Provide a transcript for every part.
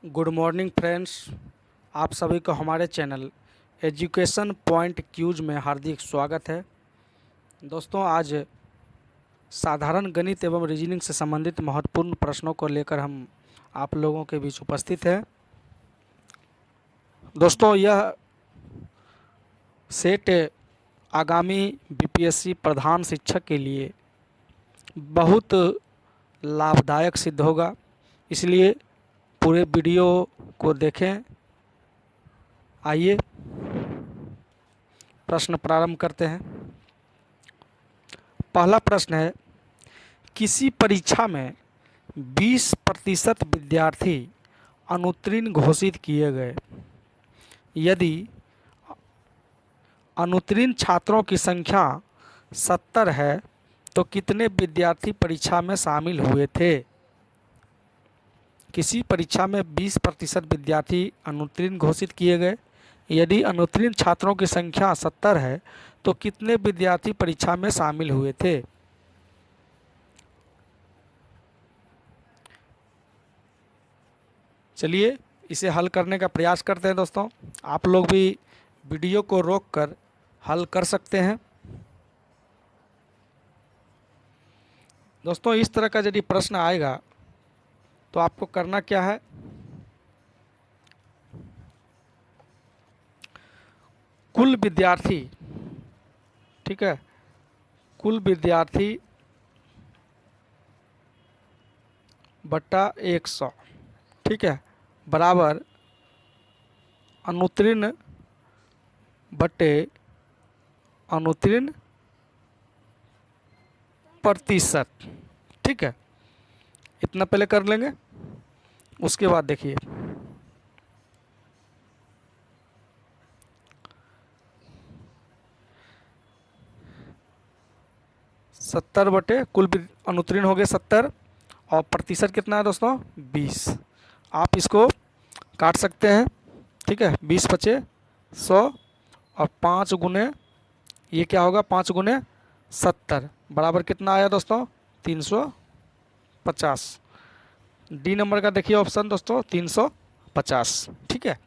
Good morning friends, आप सभी को हमारे चैनल एजुकेशन पॉइंट क्यूज में हार्दिक स्वागत है। दोस्तों, आज साधारण गणित एवं रीजनिंग से संबंधित महत्वपूर्ण प्रश्नों को लेकर हम आप लोगों के बीच उपस्थित हैं। दोस्तों, यह सेट आगामी बीपीएससी प्रधान शिक्षक के लिए बहुत लाभदायक सिद्ध होगा, इसलिए पूरे वीडियो को देखें। आइए प्रश्न प्रारंभ करते हैं। पहला प्रश्न है, किसी परीक्षा में 20% विद्यार्थी अनुत्तीर्ण घोषित किए गए। यदि अनुत्तीर्ण छात्रों की संख्या 70 है तो कितने विद्यार्थी परीक्षा में शामिल हुए थे। किसी परीक्षा में 20% विद्यार्थी अनुत्तीर्ण घोषित किए गए। यदि अनुत्तीर्ण छात्रों की संख्या 70 है तो कितने विद्यार्थी परीक्षा में शामिल हुए थे। चलिए इसे हल करने का प्रयास करते हैं। दोस्तों, आप लोग भी वीडियो को रोककर हल कर सकते हैं। दोस्तों, इस तरह का यदि प्रश्न आएगा तो आपको करना क्या है, कुल विद्यार्थी, ठीक है, कुल विद्यार्थी बट्टा 100, ठीक है, बराबर अनुत्तीर्ण बटे अनुत्तीर्ण प्रतिशत। ठीक है, इतना पहले कर लेंगे। उसके बाद देखिए, सत्तर बटे कुल अनुत्तीर्ण हो गए 70 और प्रतिशत कितना है दोस्तों 20। आप इसको काट सकते हैं। ठीक है, 20 पचे 100 और 5 गुने ये क्या होगा, 5 गुने 70 बराबर कितना आया दोस्तों 350। डी नंबर का देखिए ऑप्शन दोस्तों 350। ठीक है,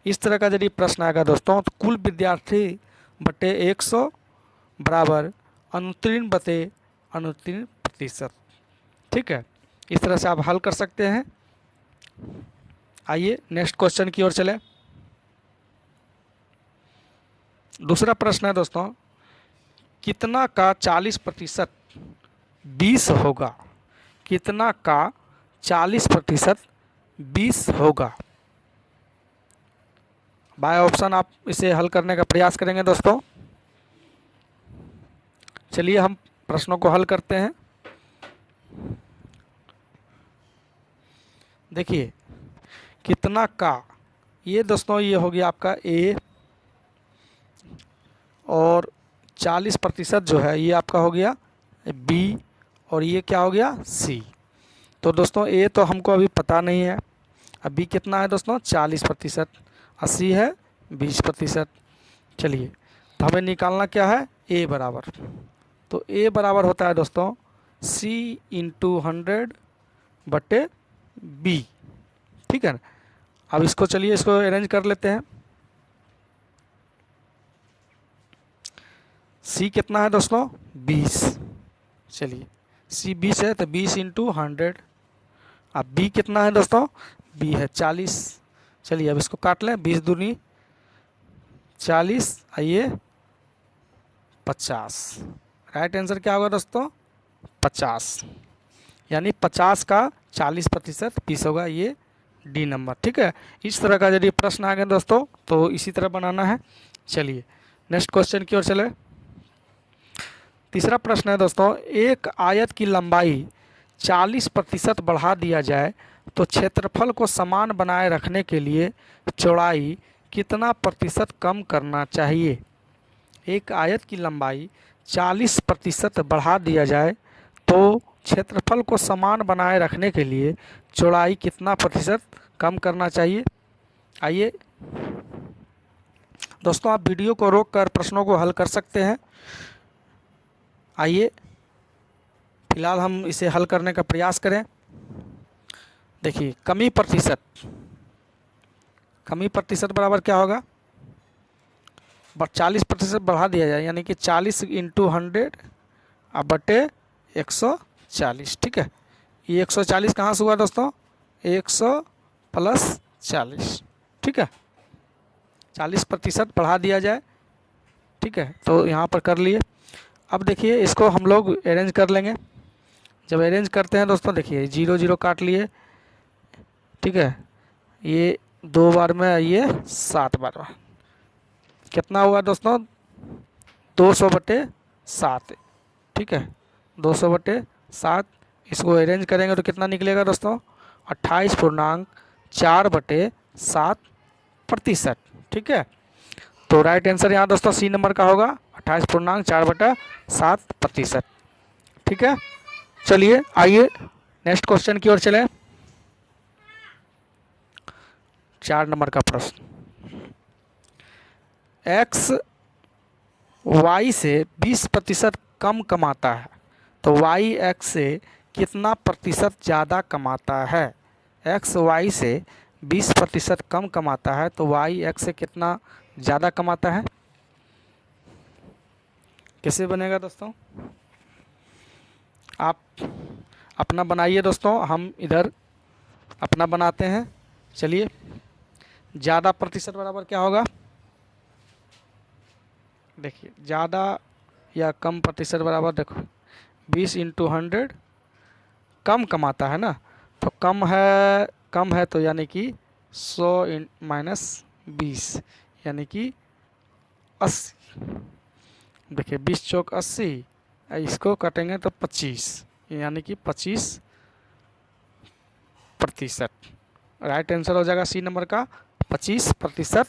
इस तरह का यदि प्रश्न आएगा दोस्तों तो कुल विद्यार्थी बटे 100 बराबर अनुत्तीर्ण बटे अनुत्तीर्ण प्रतिशत। ठीक है, इस तरह से आप हल कर सकते हैं। आइए नेक्स्ट क्वेश्चन की ओर चलें। दूसरा प्रश्न है दोस्तों, कितना का 40% 20 होगा। कितना का 40% 20 होगा। बाय ऑप्शन आप इसे हल करने का प्रयास करेंगे। दोस्तों, चलिए हम प्रश्नों को हल करते हैं। देखिए, कितना का, ये दोस्तों ये हो गया आपका ए और 40% जो है ये आपका हो गया बी और ये क्या हो गया सी। तो दोस्तों ए तो हमको अभी पता नहीं है। अब बी कितना है दोस्तों 40%, 80 है 20%। चलिए, तो हमें निकालना क्या है ए बराबर, तो ए बराबर होता है दोस्तों सी इंटू 100 बटे बी। ठीक है ना, अब इसको चलिए इसको अरेंज कर लेते हैं। सी कितना है दोस्तों 20। चलिए, सी 20 है तो 20 इंटू 100। अब बी कितना है दोस्तों, बी है 40। चलिए अब इसको काट लें, 20 दूनी 40, आइए 50। राइट आंसर क्या होगा दोस्तों 50, यानी 50 का 40% 20 होगा, ये डी नंबर। ठीक है, इस तरह का यदि प्रश्न आ गए दोस्तों तो इसी तरह बनाना है। चलिए नेक्स्ट क्वेश्चन की ओर चले। तीसरा प्रश्न है दोस्तों, एक आयत की लंबाई 40% बढ़ा दिया जाए तो क्षेत्रफल को समान बनाए रखने के लिए चौड़ाई कितना प्रतिशत कम करना चाहिए। एक आयत की लंबाई 40% बढ़ा दिया जाए तो क्षेत्रफल को समान बनाए रखने के लिए चौड़ाई कितना प्रतिशत कम करना चाहिए। आइए दोस्तों, आप वीडियो को रोककर प्रश्नों को हल कर सकते हैं। आइए फिलहाल हम इसे हल करने का प्रयास करें। देखिए, कमी प्रतिशत कमी प्रतिशत बराबर क्या होगा, 40% बढ़ा दिया जाए, यानी कि 40 इंटू 100 अब बटे 140। ठीक है, ये 140 कहाँ से हुआ दोस्तों, 100 प्लस 40। ठीक है, 40% बढ़ा दिया जाए। ठीक है, तो यहाँ पर कर लिए। अब देखिए इसको हम लोग अरेंज कर लेंगे। जब अरेंज करते हैं दोस्तों, देखिए 0 0 काट लिए। ठीक है, ये 2 बार में, ये 7 बार में, कितना हुआ दोस्तों, 200/7। ठीक है, 200/7। इसको अरेंज करेंगे तो कितना निकलेगा दोस्तों, 28.7%। ठीक है, तो राइट आंसर यहाँ दोस्तों सी नंबर का होगा, 28.4/7%। ठीक है, चलिए आइए नेक्स्ट क्वेश्चन की ओर चलें। 4 नंबर का प्रश्न, एक्स वाई से 20% कम कमाता है तो वाई एक्स से कितना प्रतिशत ज़्यादा कमाता है। एक्स वाई से 20% कम कमाता है तो वाई एक्स से कितना ज़्यादा कमाता है। कैसे बनेगा दोस्तों, आप अपना बनाइए दोस्तों, हम इधर अपना बनाते हैं। चलिए, ज़्यादा प्रतिशत बराबर क्या होगा, देखिए ज़्यादा या कम प्रतिशत बराबर, देखो 20 इंटू 100, कम कमाता है ना, तो कम है तो यानी कि 100 माइनस 20 यानी कि 80। देखिए 20 चौक 80, इसको काटेंगे तो 25 यानी कि 25%। राइट आंसर हो जाएगा सी नंबर का, 25%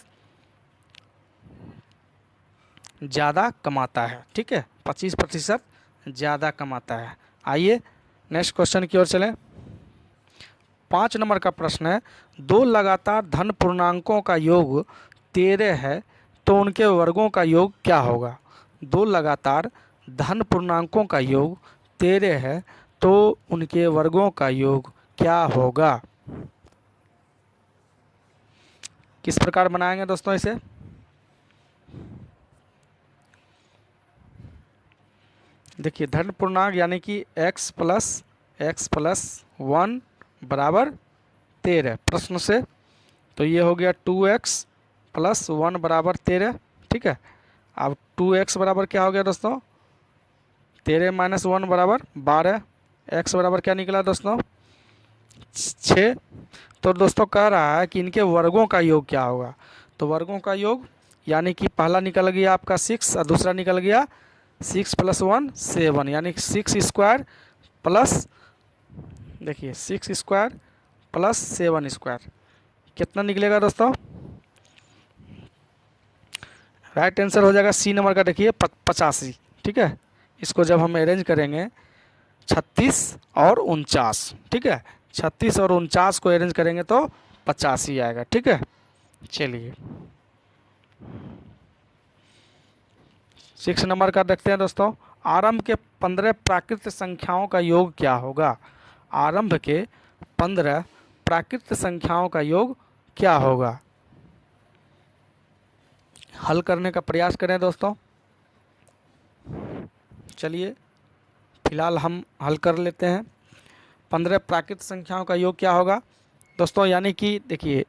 ज़्यादा कमाता है। ठीक है, 25% ज़्यादा कमाता है। आइए नेक्स्ट क्वेश्चन की ओर चलें। 5 नंबर का प्रश्न है, 2 लगातार धन पूर्णांकों का योग 13 है तो उनके वर्गों का योग क्या होगा। 2 लगातार धन पूर्णांकों का योग 13 है तो उनके वर्गों का योग क्या होगा। किस प्रकार बनाएंगे दोस्तों इसे, देखिए धन पूर्णांक यानी कि x प्लस 1 बराबर 13 प्रश्न से, तो ये हो गया 2x प्लस 1 बराबर 13। ठीक है, अब 2x बराबर क्या हो गया दोस्तों, 13 माइनस 1 बराबर 12। x बराबर क्या निकला दोस्तों, 6। तो दोस्तों कह रहा है कि इनके वर्गों का योग क्या होगा। तो वर्गों का योग यानी कि पहला निकल गया आपका 6 और दूसरा निकल गया 6 प्लस 1 7, यानी 6 स्क्वायर प्लस, देखिए 6 स्क्वायर प्लस 7 स्क्वायर, कितना निकलेगा दोस्तों, राइट आंसर हो जाएगा सी नंबर का, देखिए 85। ठीक है, इसको जब हम अरेंज करेंगे 36 और 49, ठीक है 36 और 49 को अरेंज करेंगे तो 85 आएगा। ठीक है, चलिए 6 नंबर का देखते हैं दोस्तों, आरंभ के 15 प्राकृत संख्याओं का योग क्या होगा। आरंभ के 15 प्राकृत संख्याओं का योग क्या होगा। हल करने का प्रयास करें दोस्तों। चलिए फिलहाल हम हल कर लेते हैं। 15 प्राकृत संख्याओं का योग क्या होगा दोस्तों, यानी कि देखिए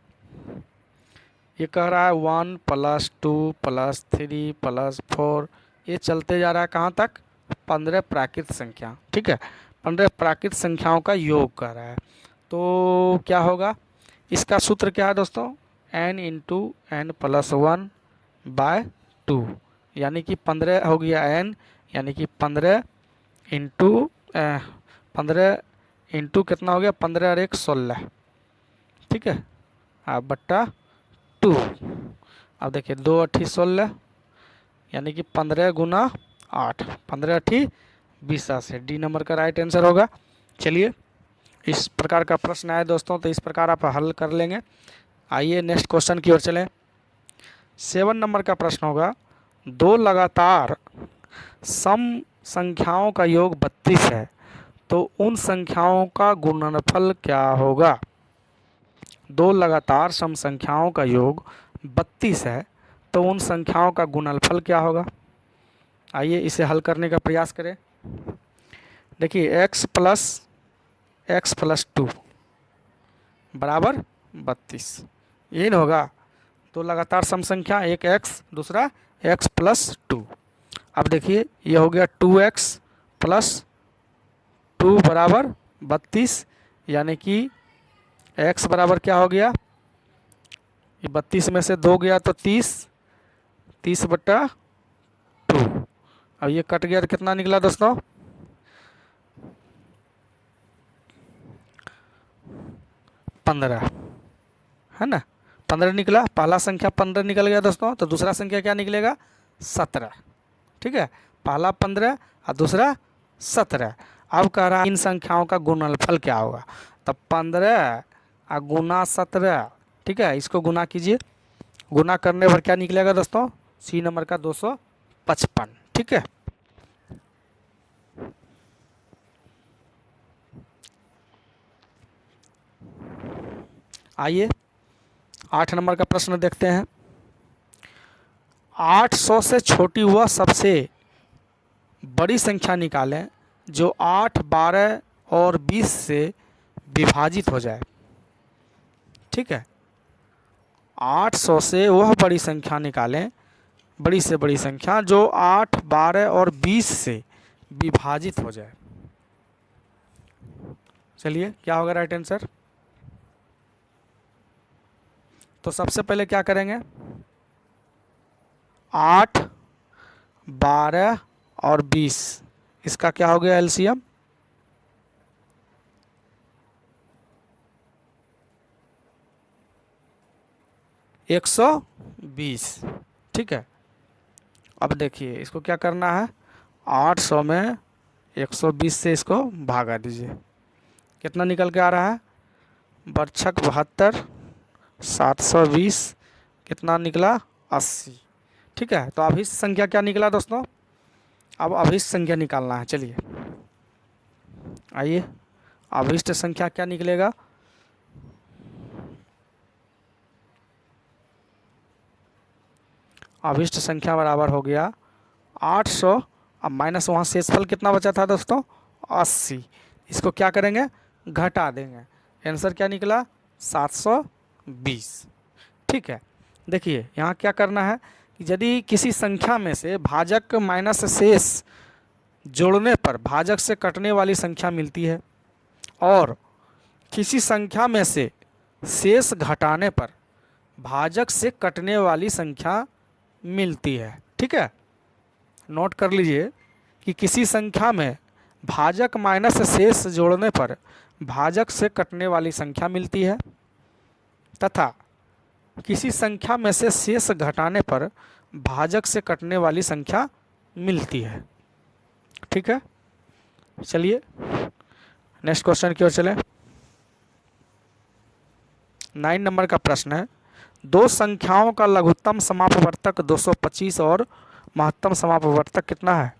ये कह रहा है 1 + 2 + 3 + 4, ये चलते जा रहा है कहाँ तक, 15 प्राकृत संख्या। ठीक है, 15 प्राकृत संख्याओं का योग कर रहा है, तो क्या होगा, इसका सूत्र क्या है दोस्तों, n × n + 1/2, यानी कि 15 हो गया n, यानी कि 15 इंटू कितना हो गया, 15 और 1 16। ठीक है, अब बट्टा 2। अब देखिए 2 × 8 = 16, यानी कि 15 × 8, 15 × 8 = 20 से डी नंबर का राइट आंसर होगा। चलिए इस प्रकार का प्रश्न आए दोस्तों, तो इस प्रकार आप हल कर लेंगे। आइए नेक्स्ट क्वेश्चन की ओर चलें। 7 नंबर का प्रश्न होगा, 2 लगातार सम संख्याओं का योग 32 है तो उन संख्याओं का गुणनफल क्या होगा। दो लगातार सम संख्याओं का योग 32 है तो उन संख्याओं का गुणनफल क्या होगा। आइए इसे हल करने का प्रयास करें। देखिए x प्लस 2 बराबर 32, यही ना होगा। दो लगातार सम संख्या, एक x दूसरा x प्लस 2। अब देखिए ये हो गया 2x प्लस 2 बराबर 32, यानी कि x बराबर क्या हो गया, ये 32 में से 2 गया तो 30 बट्टा 2। अब ये कट गया तो कितना निकला दोस्तों, 15 है ना। 15 निकला, पहला संख्या 15 निकल गया दोस्तों, तो दूसरा संख्या क्या निकलेगा, 17। ठीक है, पहला 15 और दूसरा 17। अब कह रहा है इन संख्याओं का गुणनफल क्या होगा, तो 15 और गुना 17। ठीक है, इसको गुना कीजिए, गुना करने पर क्या निकलेगा दोस्तों, सी नंबर का 255। ठीक है, आइए 8 नंबर का प्रश्न देखते हैं। 800 से छोटी वह सबसे बड़ी संख्या निकालें जो 8, 12 और 20 से विभाजित हो जाए। ठीक है, 800 से वह बड़ी संख्या निकालें, बड़ी से बड़ी संख्या जो 8, 12 और 20 से विभाजित हो जाए। चलिए क्या होगा राइट आंसर। तो सबसे पहले क्या करेंगे, 8, 12 और 20, इसका क्या हो गया एलसीएम, 120। ठीक है, अब देखिए इसको क्या करना है, 800 में 120 से इसको भागा दीजिए, कितना निकल के आ रहा है, बरछक 72, 720, कितना निकला 80। ठीक है, तो अभिष्ट संख्या क्या निकला दोस्तों, अब अभिष्ट संख्या निकालना है। चलिए आइए, अभिष्ट संख्या क्या निकलेगा, अभिष्ट संख्या बराबर हो गया 800, अब माइनस वहाँ शेषफल कितना बचा था दोस्तों, 80। इसको क्या करेंगे, घटा देंगे, आंसर क्या निकला 720। ठीक है, देखिए यहाँ क्या करना है कि यदि किसी संख्या में से भाजक माइनस शेष जोड़ने पर भाजक से कटने वाली संख्या मिलती है और किसी संख्या में से शेष घटाने पर भाजक से कटने वाली संख्या मिलती है। ठीक है, नोट कर लीजिए कि किसी संख्या में भाजक माइनस शेष जोड़ने पर भाजक से कटने वाली संख्या मिलती है तथा किसी संख्या में से शेष घटाने पर भाजक से कटने वाली संख्या मिलती है। ठीक है, चलिए नेक्स्ट क्वेश्चन की ओर चलें। 9 नंबर का प्रश्न है, दो संख्याओं का लघुत्तम समापवर्तक 225 और महत्तम समापवर्तक कितना है,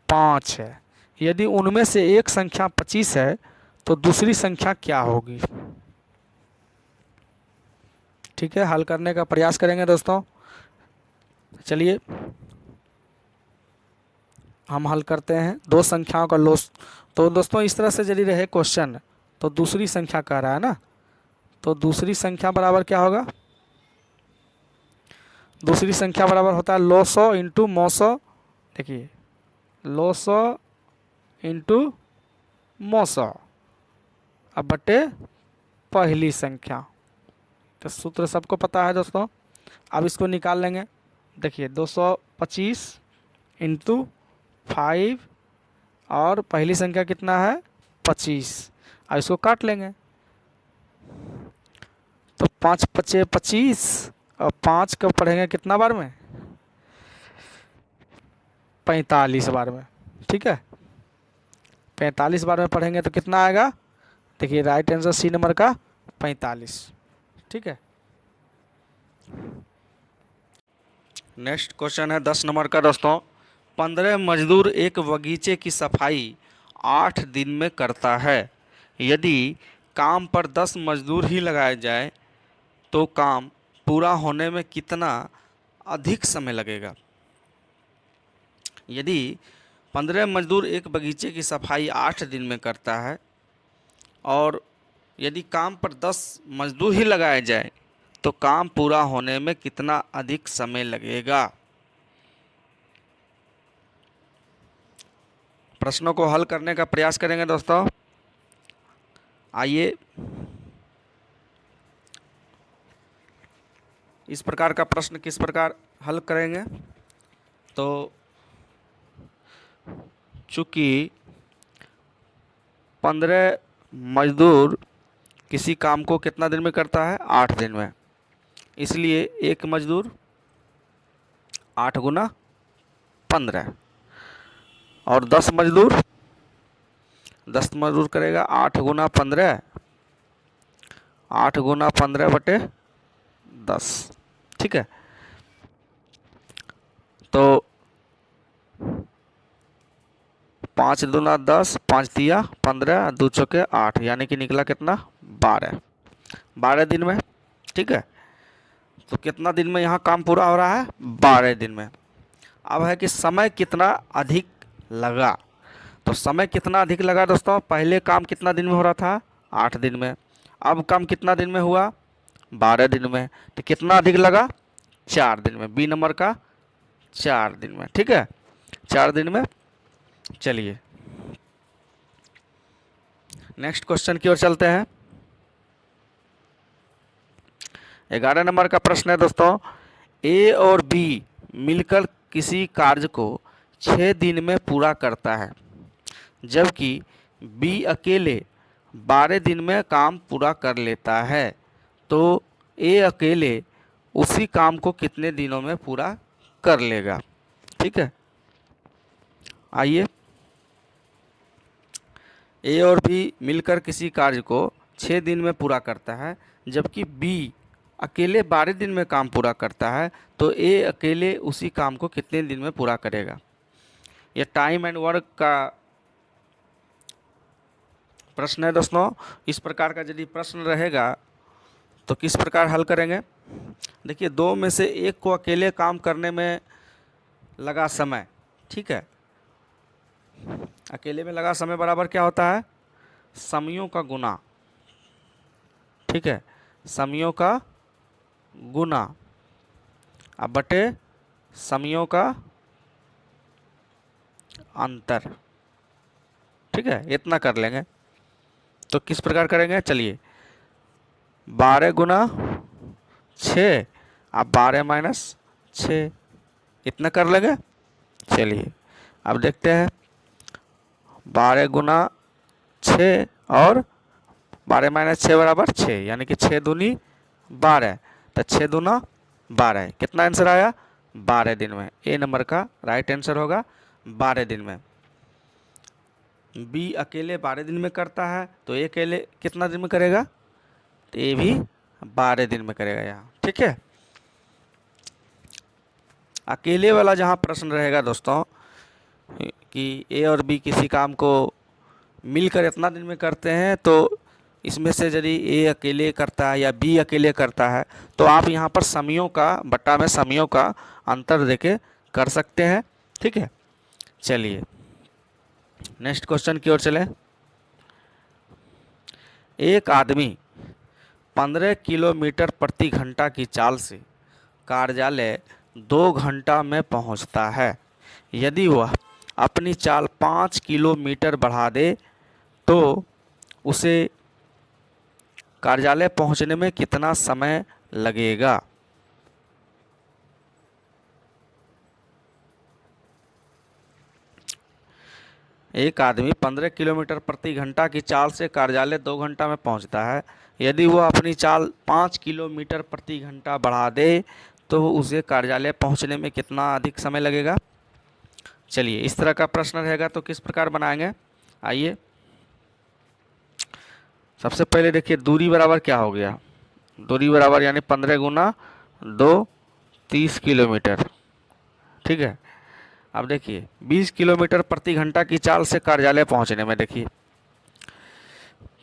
5 है। यदि उनमें से एक संख्या 25 है तो दूसरी संख्या क्या होगी। ठीक है, हल करने का प्रयास करेंगे दोस्तों। चलिए हम हल करते हैं, दो संख्याओं का लोस। तो दोस्तों इस तरह से यदि रहे क्वेश्चन तो दूसरी संख्या कह रहा है ना, तो दूसरी संख्या बराबर क्या होगा, दूसरी संख्या बराबर होता है लोसो इंटू मोसो। देखिए लोसो इंटू मोसो अब बटे पहली संख्या, तो सूत्र सबको पता है दोस्तों। अब इसको निकाल लेंगे, देखिए 225 इंटू 5 और पहली संख्या कितना है 25, अब इसको काट लेंगे, तो 5 पचे 25 और 5 को पढ़ेंगे कितना बार में, 45 बार में। ठीक है, 45 बार में पढ़ेंगे तो कितना आएगा, देखिए राइट आंसर सी नंबर का 45। ठीक है, नेक्स्ट क्वेश्चन है 10 नंबर का दोस्तों। 15 मजदूर एक बगीचे की सफाई 8 दिन में करता है। यदि काम पर 10 मजदूर ही लगाए जाए तो काम पूरा होने में कितना अधिक समय लगेगा। यदि 15 मजदूर एक बगीचे की सफाई 8 दिन में करता है और यदि काम पर 10 मजदूर ही लगाए जाए तो काम पूरा होने में कितना अधिक समय लगेगा। प्रश्नों को हल करने का प्रयास करेंगे दोस्तों। आइए, इस प्रकार का प्रश्न किस प्रकार हल करेंगे। तो चूंकि 15 मजदूर किसी काम को कितना दिन में करता है, 8 दिन में, इसलिए एक मजदूर 8 गुना 15 और 10 मजदूर करेगा 8 गुना 15, 8 गुना 15 बटे 10। ठीक है, तो 5 दूना 10, 5 तिया 15, 2 चौके 8, यानी कि निकला कितना, 12 दिन में। ठीक है, तो कितना दिन में यहाँ काम पूरा हो रहा है, 12 दिन में। अब है कि समय कितना अधिक लगा। तो समय कितना अधिक लगा दोस्तों, पहले काम कितना दिन में हो रहा था, 8 दिन में, अब काम कितना दिन में हुआ, 12 दिन में, तो कितना अधिक लगा, 4 दिन में, बी नंबर का 4 दिन में। ठीक है, 4 दिन में। चलिए नेक्स्ट क्वेश्चन की ओर चलते हैं। 11 नंबर का प्रश्न है दोस्तों, ए और बी मिलकर किसी कार्य को 6 दिन में पूरा करता है जबकि बी अकेले 12 दिन में काम पूरा कर लेता है, तो ए अकेले उसी काम को कितने दिनों में पूरा कर लेगा। ठीक है, आइए, ए और बी मिलकर किसी कार्य को 6 दिन में पूरा करता है जबकि बी अकेले 12 दिन में काम पूरा करता है, तो ए अकेले उसी काम को कितने दिन में पूरा करेगा। यह टाइम एंड वर्क का प्रश्न है दोस्तों। इस प्रकार का यदि प्रश्न रहेगा तो किस प्रकार हल करेंगे। देखिए, दो में से एक को अकेले काम करने में लगा समय, ठीक है, अकेले में लगा समय बराबर क्या होता है, समयों का गुना। ठीक है, समयों का गुना अब बटे समयों का अंतर। ठीक है, इतना कर लेंगे। तो किस प्रकार करेंगे, चलिए, 12 गुना 6 अब 12 माइनस 6, इतना कर लेंगे। चलिए अब देखते हैं, 12 गुना 6 और 12 माइनस 6 बराबर 6, यानी कि 6 दूनी 12, तो 6 दूना 12, कितना आंसर आया, 12 दिन में। ए नंबर का राइट आंसर होगा 12 दिन में। बी अकेले 12 दिन में करता है, तो ए अकेले कितना दिन में करेगा, तो ए भी 12 दिन में करेगा यहाँ। ठीक है, अकेले वाला जहाँ प्रश्न रहेगा दोस्तों कि ए और बी किसी काम को मिलकर इतना दिन में करते हैं, तो इसमें से यदि ए अकेले करता है या बी अकेले करता है तो आप यहाँ पर समयों का बट्टा में समयों का अंतर देके कर सकते हैं। ठीक है, चलिए नेक्स्ट क्वेश्चन की ओर चलें। एक आदमी 15 किलोमीटर प्रति घंटा की चाल से कार्यालय 2 घंटा में पहुंचता है। यदि वह अपनी चाल 5 किलोमीटर बढ़ा दे तो उसे कार्यालय पहुंचने में कितना समय लगेगा। एक आदमी 15 किलोमीटर प्रति घंटा की चाल से कार्यालय 2 घंटा में पहुंचता है। यदि वह अपनी चाल 5 किलोमीटर प्रति घंटा बढ़ा दे तो उसे कार्यालय पहुंचने में कितना अधिक समय लगेगा। चलिए, इस तरह का प्रश्न रहेगा तो किस प्रकार बनाएंगे, आइए। सबसे पहले देखिए, दूरी बराबर क्या हो गया, दूरी बराबर यानी 15 गुना 2 30 किलोमीटर। ठीक है, अब देखिए 20 किलोमीटर प्रति घंटा की चाल से कार्यालय पहुंचने में, देखिए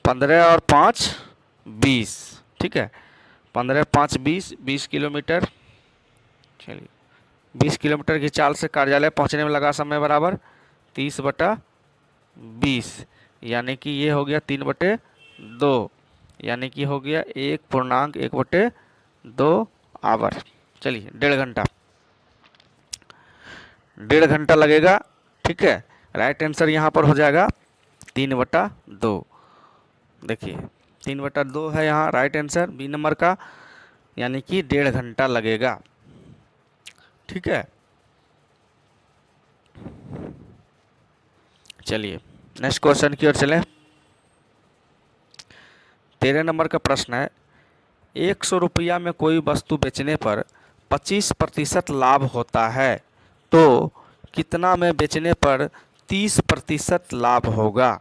15 और 5 20, ठीक है। 15 5 20, 20 किलोमीटर। चलिए 20 किलोमीटर की चाल से कार्यालय पहुंचने में लगा समय बराबर 30/20, यानी कि ये हो गया 3/2, यानी कि हो गया 1.1/2 आवर। चलिए 1.5 घंटा लगेगा, ठीक है। राइट आंसर यहाँ पर हो जाएगा 3/2। देखिए 3/2 है यहाँ राइट आंसर बी नंबर का, यानी कि 1.5 घंटा लगेगा, ठीक है। चलिए नेक्स्ट क्वेश्चन की ओर चलें। 13 नंबर का प्रश्न है, 100 रुपया में कोई वस्तु बेचने पर 25% लाभ होता है, तो कितना में बेचने पर 30% लाभ होगा।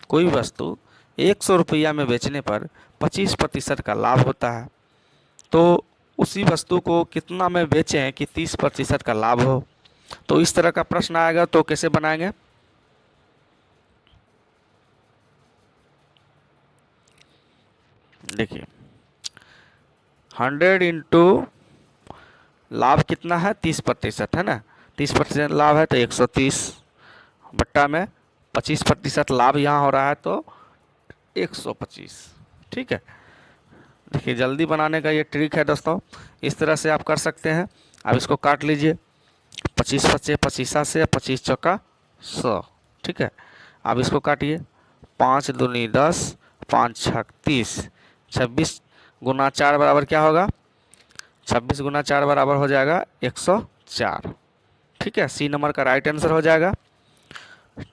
कोई वस्तु 100 रुपया में बेचने पर 25% का लाभ होता है, तो उसी वस्तु को कितना में बेचें कि 30% का लाभ हो। तो इस तरह का प्रश्न आएगा तो कैसे बनाएंगे। देखिए 100 इंटू लाभ कितना है 30% है ना, 30% लाभ है तो 130 बट्टा में 25% लाभ यहाँ हो रहा है तो 125, ठीक है। देखिए जल्दी बनाने का ये ट्रिक है दोस्तों, इस तरह से आप कर सकते हैं। अब इसको काट लीजिए, 25 25 25 से 25 चौका 100, ठीक है। अब इसको काटिए, 5 दूनी 10, 5 छक 30, 26 गुना 4 बराबर क्या होगा, 26 गुना 4 बराबर हो जाएगा 104, ठीक है। सी नंबर का राइट आंसर हो जाएगा,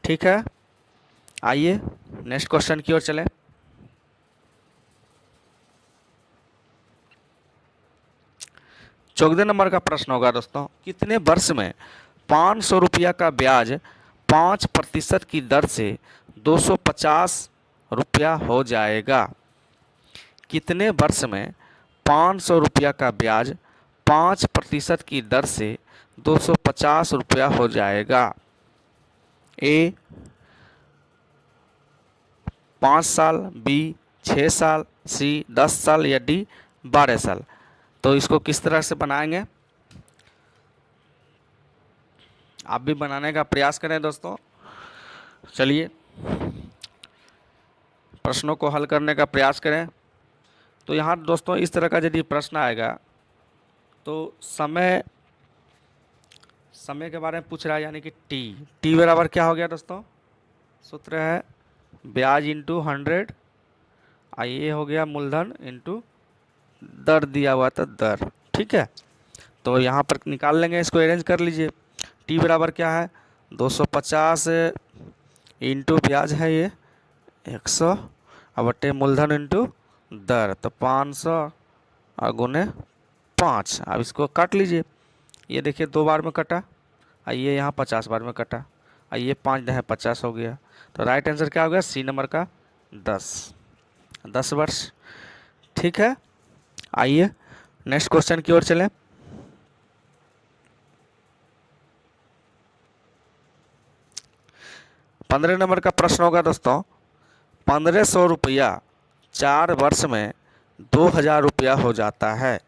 ठीक है। आइए नेक्स्ट क्वेश्चन की ओर चलें। चौदह नंबर का प्रश्न होगा दोस्तों, कितने वर्ष में 500 रुपया का ब्याज 5% की दर से 250 रुपया हो जाएगा। कितने वर्ष में 500 रुपया का ब्याज 5% की दर से 250 रुपया हो जाएगा। ए 5 साल, बी 6 साल, सी 10 साल या डी 12 साल। तो इसको किस तरह से बनाएंगे, आप भी बनाने का प्रयास करें दोस्तों। चलिए प्रश्नों को हल करने का प्रयास करें। तो यहाँ दोस्तों इस तरह का यदि प्रश्न आएगा तो समय के बारे में पूछ रहा है, यानी कि टी बराबर क्या हो गया दोस्तों, सूत्र है ब्याज इंटू 100, ये हो गया मूलधन इंटू दर दिया हुआ था दर, ठीक है। तो यहाँ पर निकाल लेंगे, इसको अरेंज कर लीजिए। टी बराबर क्या है 250 इंटू ब्याज है ये 100 और बटे मूलधन इंटू दर, तो 500 और गुने 5। अब इसको काट लीजिए, ये देखिए 2 बार में कटा, ये यहाँ 50 बार में कटा, ये 5 दहे 50 हो गया। तो राइट आंसर क्या हो गया, सी नंबर का 10 वर्ष, ठीक है। आइए नेक्स्ट क्वेश्चन की ओर चलें। पंद्रह नंबर का प्रश्न होगा दोस्तों, 1500 रुपया 4 वर्ष में 2000 रुपया हो जाता है,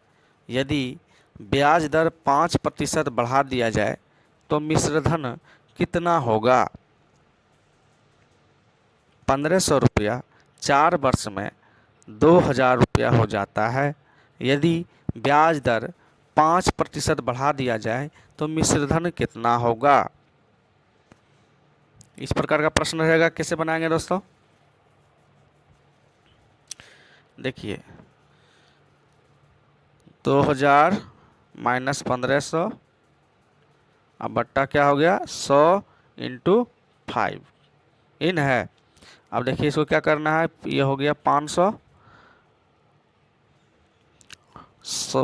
यदि ब्याज दर 5% बढ़ा दिया जाए तो मिश्रधन कितना होगा। 1500 रुपया 4 वर्ष में 2000 रुपया हो जाता है, यदि ब्याज दर 5% बढ़ा दिया जाए तो मिश्रधन कितना होगा। इस प्रकार का प्रश्न रहेगा, कैसे बनाएंगे दोस्तों। देखिए 2000 माइनस 1500 अब बट्टा क्या हो गया 100 इंटू 5 इन है। अब देखिए इसको क्या करना है, ये हो गया 500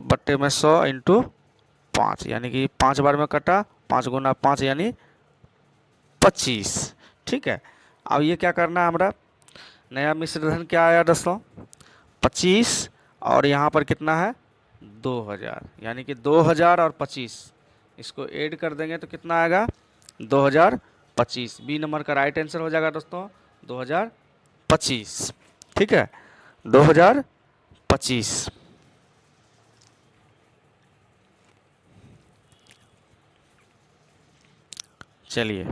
बट्टे में 100 इंटू 5, यानी कि 5 बार में कटा, 5 गुना 5 यानी 25, ठीक है। अब ये क्या करना है, हमारा नया मिश्रधन क्या आया दोस्तों 25 और यहाँ पर कितना है 2000, यानी कि 2000 और 25 इसको ऐड कर देंगे तो कितना आएगा 2025। बी नंबर का राइट आंसर हो जाएगा दोस्तों 2025। 2025, ठीक है, 2025। चलिए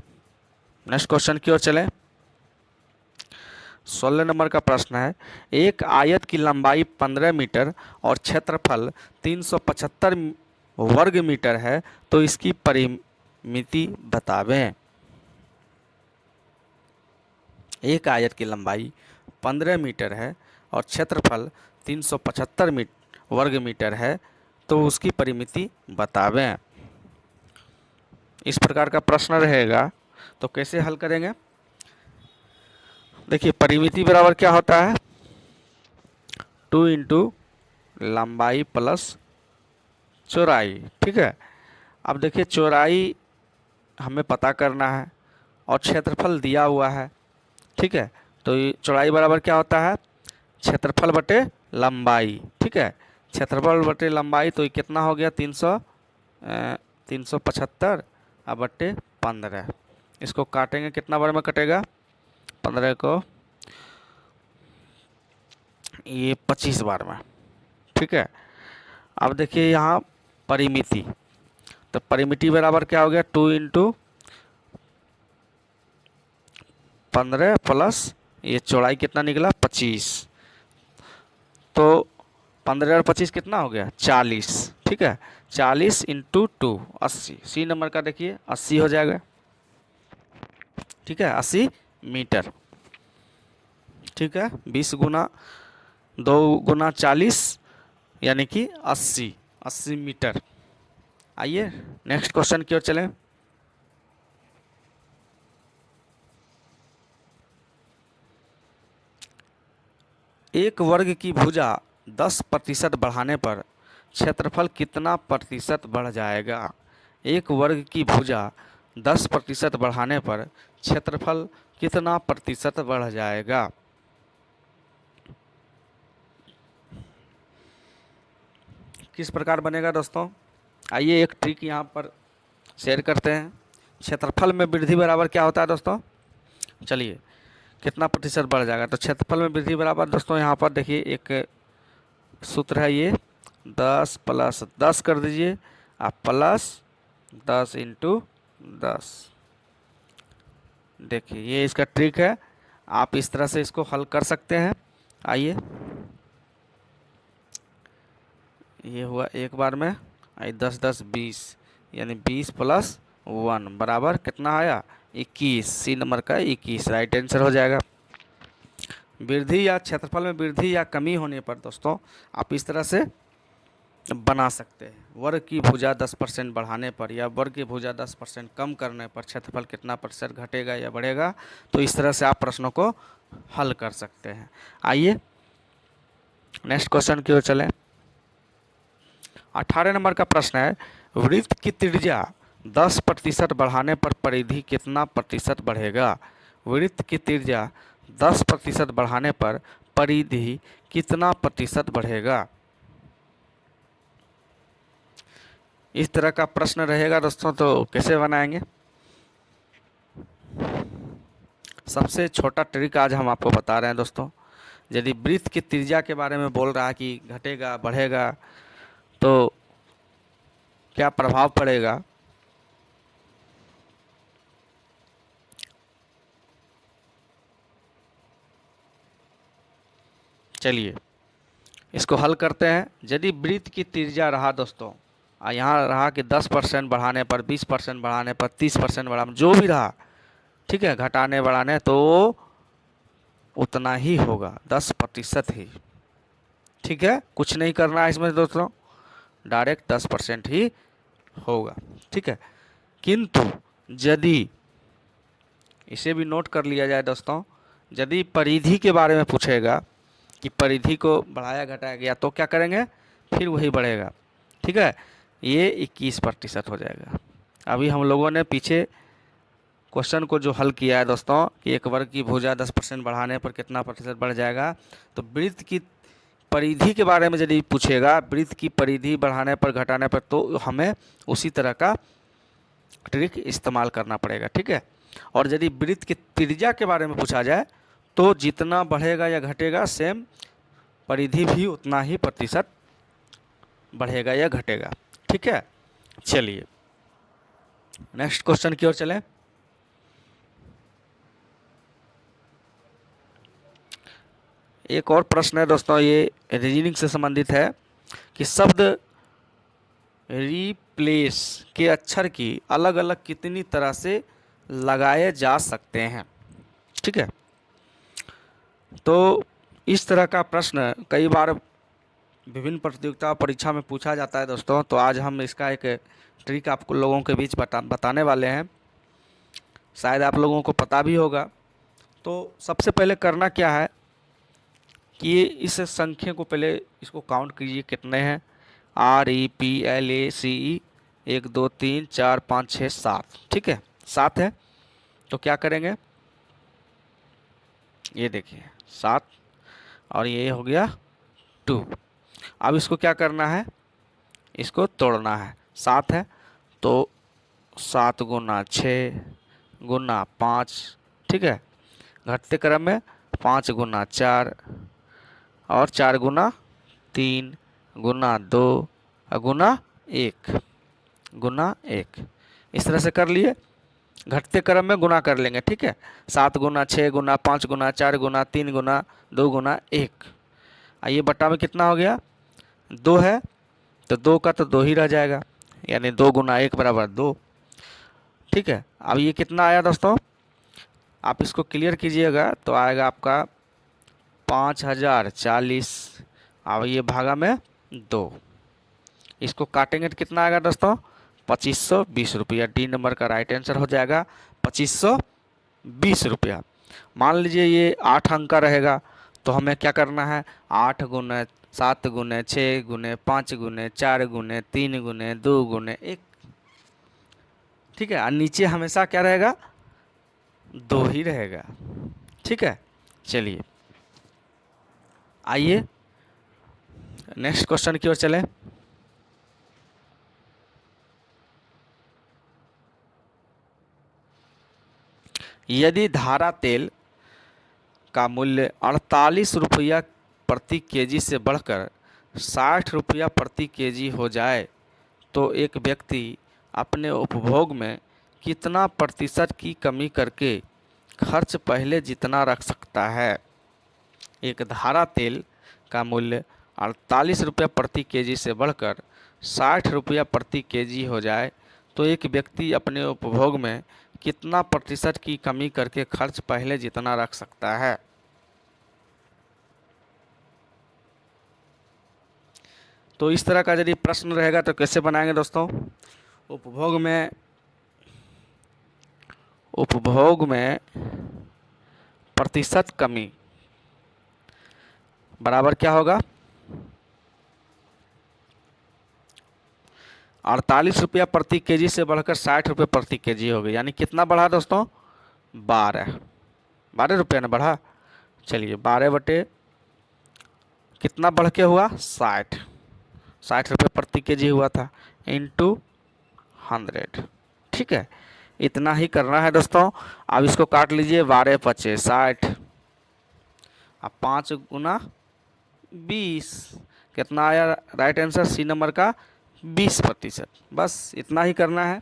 नेक्स्ट क्वेश्चन की ओर चलें। 16 नंबर का प्रश्न है, एक आयत की लंबाई 15 मीटर और क्षेत्रफल 375 वर्ग मीटर है, तो इसकी परिमिति बतावें। एक आयत की लंबाई 15 मीटर है और क्षेत्रफल 375 वर्ग मीटर है, तो उसकी परिमिति बतावें। इस प्रकार का प्रश्न रहेगा, तो कैसे हल करेंगे? देखिए, परिमिति बराबर क्या होता है? 2 इंटू लंबाई प्लस चौड़ाई, ठीक है। अब देखिए, चौड़ाई हमें पता करना है और क्षेत्रफल दिया हुआ है, ठीक है। तो ये चौड़ाई बराबर क्या होता है? क्षेत्रफल बटे लंबाई, ठीक है। क्षेत्रफल बटे लंबाई, तो ये कितना हो गया? 375 अब बटे 15। इसको काटेंगे, कितना बार में कटेगा? 15 को ये 25 बार में, ठीक है। अब देखिए यहाँ परिमिति, तो परिमिति बराबर क्या हो गया? 2 इंटू 15 प्लस ये चौड़ाई कितना निकला? 25। तो 15 और 25 कितना हो गया? 40, ठीक है। 40 इंटू 2 80। सी नंबर का देखिए 80 हो जाएगा, ठीक है, 80 मीटर, ठीक है। 20 गुना 2 गुना 40 यानी कि 80 मीटर। आइए नेक्स्ट क्वेश्चन की ओर चलें। एक वर्ग की भुजा 10% बढ़ाने पर क्षेत्रफल कितना प्रतिशत बढ़ जाएगा? एक वर्ग की भुजा 10% बढ़ाने पर क्षेत्रफल कितना प्रतिशत बढ़ जाएगा? किस प्रकार बनेगा दोस्तों? आइए एक ट्रिक यहाँ पर शेयर करते हैं। क्षेत्रफल में वृद्धि बराबर क्या होता है दोस्तों? चलिए, कितना प्रतिशत बढ़ जाएगा? तो क्षेत्रफल में वृद्धि बराबर दोस्तों यहाँ पर देखिए एक सूत्र है, ये 10 प्लस 10 कर दीजिए, आप प्लस 10 इंटू 10। देखिए ये इसका ट्रिक है, आप इस तरह से इसको हल कर सकते हैं। आइए, ये हुआ एक बार में, 10 10 20 यानी 20 प्लस 1 बराबर कितना आया? 21। सी नंबर का 21 राइट आंसर हो जाएगा। वृद्धि या क्षेत्रफल में वृद्धि या कमी होने पर दोस्तों आप इस तरह से बना सकते हैं। वर्ग की भुजा 10% बढ़ाने पर या वर्ग की भुजा 10% कम करने पर क्षेत्रफल कितना प्रतिशत घटेगा या बढ़ेगा, तो इस तरह से आप प्रश्नों को हल कर सकते हैं। आइए नेक्स्ट क्वेश्चन की ओर चलें। 18 नंबर का प्रश्न है, वृत्त की त्रिज्या 10% बढ़ाने पर परिधि कितना प्रतिशत बढ़ेगा? वृत्त की त्रिज्या 10% बढ़ाने पर परिधि कितना प्रतिशत बढ़ेगा? इस तरह का प्रश्न रहेगा दोस्तों, तो कैसे बनाएंगे? सबसे छोटा ट्रिक आज हम आपको बता रहे हैं दोस्तों। यदि वृत्त की त्रिज्या के बारे में बोल रहा है कि घटेगा बढ़ेगा, तो क्या प्रभाव पड़ेगा? चलिए इसको हल करते हैं। यदि वृत्त की त्रिज्या रहा दोस्तों, यहाँ रहा कि 10% बढ़ाने पर, 20% बढ़ाने पर, 30% बढ़ाने, जो भी रहा, ठीक है, घटाने बढ़ाने, तो उतना ही होगा, 10% ही, ठीक है। कुछ नहीं करना है इसमें दोस्तों, डायरेक्ट 10% ही होगा, ठीक है। किंतु यदि इसे भी नोट कर लिया जाए दोस्तों, यदि परिधि के बारे में पूछेगा कि परिधि को बढ़ाया घटाया गया, तो क्या करेंगे? फिर वही बढ़ेगा, ठीक है। ये 21% हो जाएगा। अभी हम लोगों ने पीछे क्वेश्चन को जो हल किया है दोस्तों कि एक वर्ग की भुजा 10% बढ़ाने पर कितना प्रतिशत बढ़ जाएगा, तो वृत्त की परिधि के बारे में यदि पूछेगा, वृत्त की परिधि बढ़ाने पर घटाने पर, तो हमें उसी तरह का ट्रिक इस्तेमाल करना पड़ेगा, ठीक है। और यदि वृत्त की त्रिज्या के बारे में पूछा जाए, तो जितना बढ़ेगा या घटेगा सेम परिधि भी उतना ही प्रतिशत बढ़ेगा या घटेगा। ठीक है, चलिए नेक्स्ट क्वेश्चन की ओर चलें। एक और प्रश्न है दोस्तों, ये रीजनिंग से संबंधित है कि शब्द रिप्लेस के अक्षर की अलग अलग कितनी तरह से लगाए जा सकते हैं। ठीक है, तो इस तरह का प्रश्न कई बार विभिन्न प्रतियोगिता परीक्षा में पूछा जाता है दोस्तों। तो आज हम इसका एक ट्रिक आपको लोगों के बीच बताने वाले हैं, शायद आप लोगों को पता भी होगा। तो सबसे पहले करना क्या है कि इस संख्या को पहले इसको काउंट कीजिए कितने हैं। REPLACE 1 2 3 4 5 6 7। ठीक है, 7 है। तो क्या करेंगे, ये देखिए 7 और ये हो गया 2। अब इसको क्या करना है, इसको तोड़ना है। 7 है तो 7 गुना 6 गुना 5। ठीक है, घटते क्रम में 5 गुना 4 और 4 गुना 3 गुना 2 गुना 1 गुना 1। इस तरह से कर लिए, घटते क्रम में गुना कर लेंगे। ठीक है, 7 गुना 6 गुना 5 गुना 4 गुना 3 गुना 2 गुना 1। आइए बट्टा में कितना हो गया, 2 है तो 2 का तो 2 ही रह जाएगा, यानी 2 गुना 1 बराबर 2। ठीक है, अब ये कितना आया दोस्तों, आप इसको क्लियर कीजिएगा तो आएगा आपका 5040। अब ये भागा में 2, इसको काटेंगे तो कितना आएगा दोस्तों, 2520 रुपया। डी नंबर का राइट आंसर हो जाएगा 2520 रुपया। मान लीजिए ये 8 अंक का रहेगा तो हमें क्या करना है, 8 गुने 7 गुने 6 गुने 5 गुने 4 गुने 3 गुने 2 गुने 1। ठीक है, और नीचे हमेशा क्या रहेगा, 2 ही रहेगा। ठीक है, चलिए आइए नेक्स्ट क्वेश्चन की ओर चलें। यदि धारा तेल का मूल्य 48 रुपया प्रति केजी से बढ़कर 60 रुपया प्रति केजी हो जाए तो एक व्यक्ति अपने उपभोग में कितना प्रतिशत की कमी करके खर्च पहले जितना रख सकता है। एक धारा तेल का मूल्य 48 रुपया प्रति केजी से बढ़कर 60 रुपया प्रति केजी हो जाए तो एक व्यक्ति अपने उपभोग में कितना प्रतिशत की कमी करके खर्च पहले जितना रख सकता है। तो इस तरह का यदि प्रश्न रहेगा तो कैसे बनाएंगे दोस्तों, उपभोग में प्रतिशत कमी बराबर क्या होगा, 48 रुपया प्रति केजी से बढ़कर 60 रुपये प्रति केजी हो गई, यानी कितना बढ़ा दोस्तों, 12 रुपया ना बढ़ा। चलिए 12 बटे कितना बढ़ के हुआ, 60 रुपये प्रति केजी हुआ था इंटू 100। ठीक है, इतना ही करना है दोस्तों। अब इसको काट लीजिए, 12 पचे 60, अब 5 गुना 20 कितना आया, राइट आंसर सी नंबर का 20%। बस इतना ही करना है।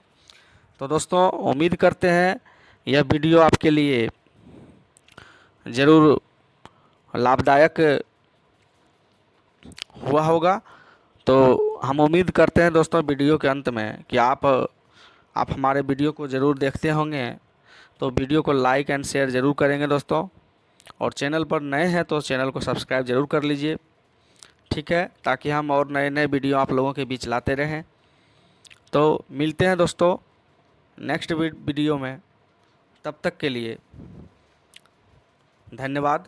तो दोस्तों उम्मीद करते हैं यह वीडियो आपके लिए ज़रूर लाभदायक हुआ होगा। तो हम उम्मीद करते हैं दोस्तों वीडियो के अंत में कि आप हमारे वीडियो को ज़रूर देखते होंगे। तो वीडियो को लाइक एंड शेयर ज़रूर करेंगे दोस्तों, और चैनल पर नए हैं तो चैनल को सब्सक्राइब ज़रूर कर लीजिए। ठीक है, ताकि हम और नए नए वीडियो आप लोगों के बीच लाते रहें। तो मिलते हैं दोस्तों नेक्स्ट वीडियो में, तब तक के लिए धन्यवाद।